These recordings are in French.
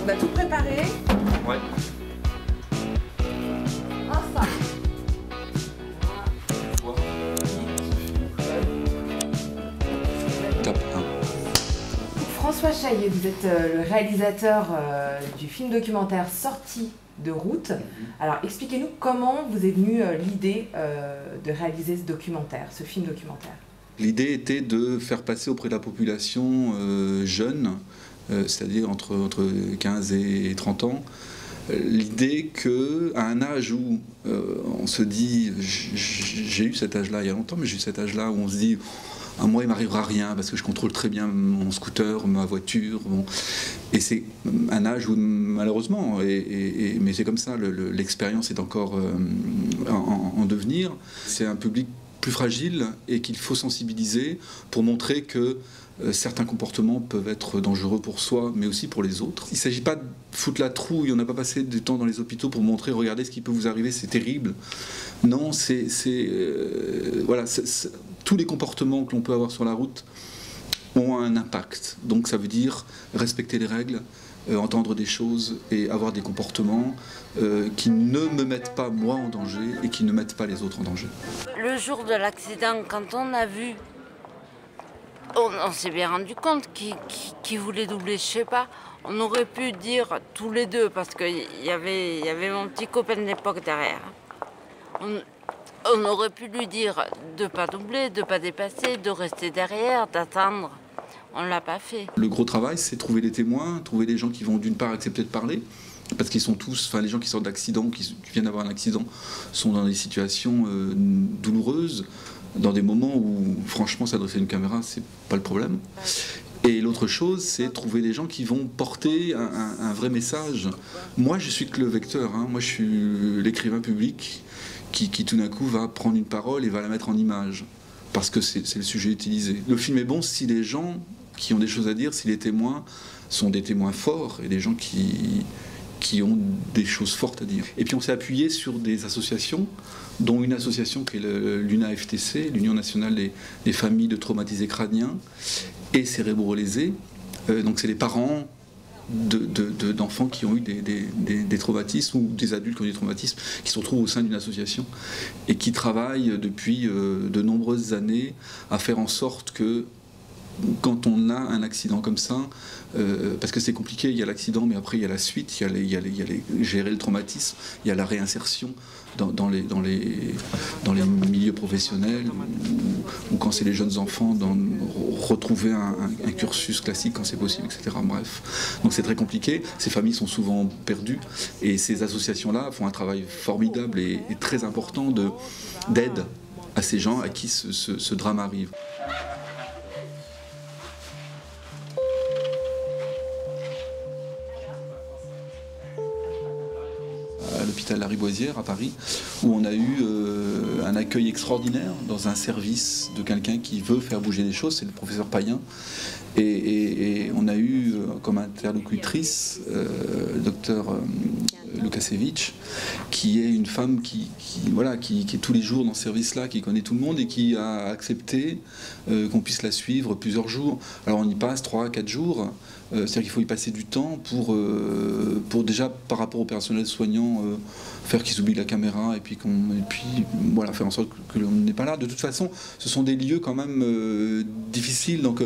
On a tout préparé. Ouais. Enfin. Top 1. François Chaillet, vous êtes le réalisateur du film documentaire Sortie de route. Alors expliquez-nous comment vous est venue l'idée de réaliser ce documentaire, ce film documentaire. L'idée était de faire passer auprès de la population jeune, c'est-à-dire entre 15 et 30 ans, l'idée qu'à un âge où on se dit, j'ai eu cet âge-là il y a longtemps, mais j'ai eu cet âge-là où on se dit, à moi il m'arrivera rien parce que je contrôle très bien mon scooter, ma voiture, et c'est un âge où malheureusement, mais c'est comme ça, l'expérience est encore en devenir, c'est un public plus fragile et qu'il faut sensibiliser pour montrer que certains comportements peuvent être dangereux pour soi, mais aussi pour les autres. Il ne s'agit pas de foutre la trouille, on n'a pas passé du temps dans les hôpitaux pour montrer, regardez ce qui peut vous arriver, c'est terrible. Non, voilà, tous les comportements que l'on peut avoir sur la route ont un impact. Donc ça veut dire respecter les règles, entendre des choses et avoir des comportements qui ne me mettent pas moi en danger et qui ne mettent pas les autres en danger. Le jour de l'accident, quand on a vu, on s'est bien rendu compte qu'il voulait doubler, je sais pas. On aurait pu dire tous les deux, parce qu'il y avait mon petit copain de l'époque derrière. On aurait pu lui dire de ne pas doubler, de ne pas dépasser, de rester derrière, d'attendre. On ne l'a pas fait. Le gros travail, c'est trouver des témoins, trouver des gens qui vont d'une part accepter de parler, parce qu'ils sont tous, enfin les gens qui sortent d'accident, qui viennent d'avoir un accident, sont dans des situations douloureuses, dans des moments où franchement s'adresser à une caméra, c'est pas le problème. Et l'autre chose, c'est trouver des gens qui vont porter un vrai message. Moi, je suis que le vecteur, hein. Moi je suis l'écrivain public qui tout d'un coup va prendre une parole et va la mettre en image, parce que c'est le sujet utilisé. Le film est bon si les gens qui ont des choses à dire, si les témoins sont des témoins forts et des gens qui ont des choses fortes à dire. Et puis on s'est appuyé sur des associations, dont une association qui est l'UNAFTC, l'Union nationale des familles de traumatisés crâniens et cérébro-lésés. Donc c'est les parents d'enfants qui ont eu des traumatismes ou des adultes qui ont eu des traumatismes, qui se retrouvent au sein d'une association et qui travaillent depuis de nombreuses années à faire en sorte que quand on a un accident comme ça, parce que c'est compliqué, il y a l'accident, mais après il y a la suite, il y a gérer le traumatisme, il y a la réinsertion dans les milieux professionnels, ou quand c'est les jeunes enfants, retrouver un cursus classique quand c'est possible, etc. Bref, donc c'est très compliqué, ces familles sont souvent perdues, et ces associations-là font un travail formidable et très important d'aide à ces gens à qui ce drame arrive. À l'hôpital Lariboisière à Paris, où on a eu un accueil extraordinaire dans un service de quelqu'un qui veut faire bouger les choses, c'est le professeur Payen. Et on a eu comme interlocutrice docteur Lukasiewicz, qui est une femme qui est tous les jours dans ce service-là, qui connaît tout le monde et qui a accepté qu'on puisse la suivre plusieurs jours. Alors on y passe 3-4 jours, c'est-à-dire qu'il faut y passer du temps pour déjà par rapport au personnel soignant faire qu'ils oublient la caméra et puis voilà, faire en sorte que l'on n'est pas là. De toute façon, ce sont des lieux quand même difficiles, donc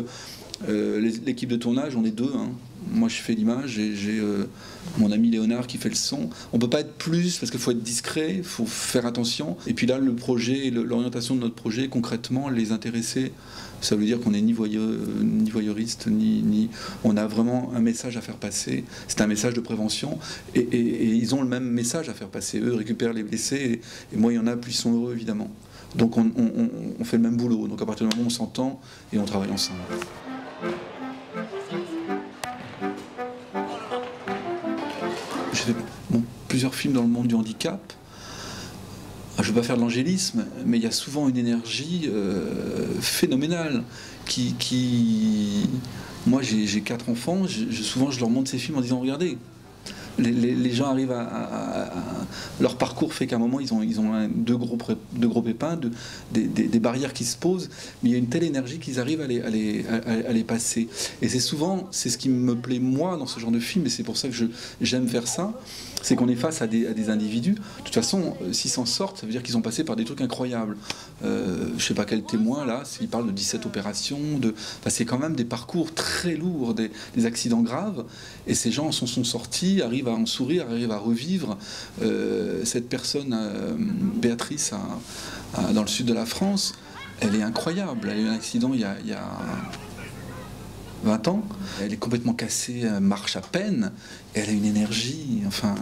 l'équipe de tournage, on est deux, hein. Moi je fais l'image et j'ai mon ami Léonard qui fait le son. On peut pas être plus parce qu'il faut être discret, il faut faire attention. Et puis là le projet, l'orientation de notre projet, concrètement les intéresser, ça veut dire qu'on n'est ni voyeuriste, ni on a vraiment un message à faire passer. C'est un message de prévention et ils ont le même message à faire passer. Eux récupèrent les blessés et moins il y en a, plus ils sont heureux évidemment. Donc on fait le même boulot. Donc à partir du moment où on s'entend et on travaille ensemble. J'ai fait plusieurs films dans le monde du handicap. Je ne veux pas faire de l'angélisme, mais il y a souvent une énergie phénoménale Moi, j'ai 4 enfants, souvent je leur montre ces films en disant « Regardez, les gens arrivent leur parcours fait qu'à un moment ils ont deux gros pépins, des barrières qui se posent, mais il y a une telle énergie qu'ils arrivent à les passer. Et c'est souvent, c'est ce qui me plaît moi dans ce genre de film, et c'est pour ça que j'aime faire ça, c'est qu'on est face à des individus. De toute façon, s'ils s'en sortent, ça veut dire qu'ils ont passé par des trucs incroyables. Je sais pas quel témoin là, il parle de 17 opérations, enfin, c'est quand même des parcours très lourds, des accidents graves, et ces gens s'en sont sortis, arrivent à en sourire, arrivent à revivre. Cette personne, Béatrice, dans le sud de la France, elle est incroyable. Elle a eu un accident il y a 20 ans, elle est complètement cassée, elle marche à peine, et elle a une énergie, enfin,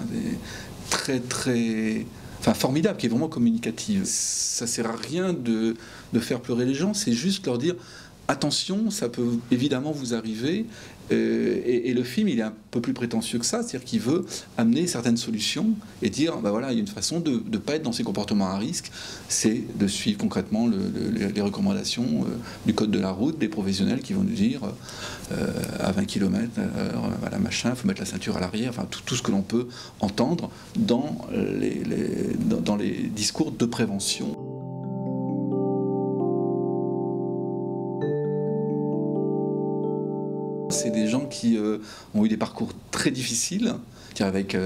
formidable, qui est vraiment communicative. Ça sert à rien de faire pleurer les gens, c'est juste leur dire attention, ça peut évidemment vous arriver. Et le film, il est un peu plus prétentieux que ça, c'est-à-dire qu'il veut amener certaines solutions et dire, ben voilà, il y a une façon de ne pas être dans ces comportements à risque, c'est de suivre concrètement les recommandations du code de la route, des professionnels qui vont nous dire à 20 km, voilà, machin, il faut mettre la ceinture à l'arrière, enfin tout ce que l'on peut entendre dans les discours de prévention. C'est des gens qui ont eu des parcours très difficiles, avec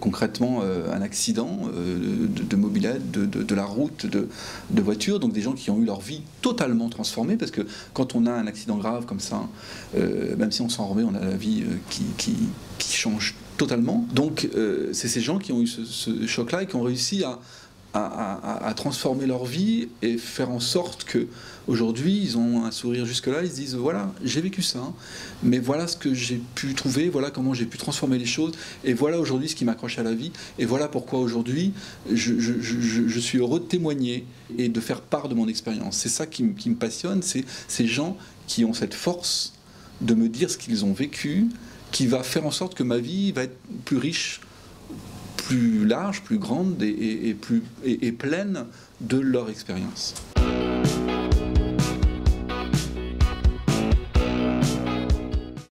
concrètement un accident de mobilette, de la route, de voiture, donc des gens qui ont eu leur vie totalement transformée, parce que quand on a un accident grave comme ça, même si on s'en remet, on a la vie qui change totalement. Donc c'est ces gens qui ont eu ce choc-là et qui ont réussi à transformer leur vie et faire en sorte que aujourd'hui ils ont un sourire jusque-là, ils se disent voilà, j'ai vécu ça, hein, mais voilà ce que j'ai pu trouver, voilà comment j'ai pu transformer les choses, et voilà aujourd'hui ce qui m'accroche à la vie, et voilà pourquoi aujourd'hui je suis heureux de témoigner et de faire part de mon expérience. C'est ça qui me passionne, c'est ces gens qui ont cette force de me dire ce qu'ils ont vécu, qui va faire en sorte que ma vie va être plus riche, plus large, plus grande et pleine de leur expérience.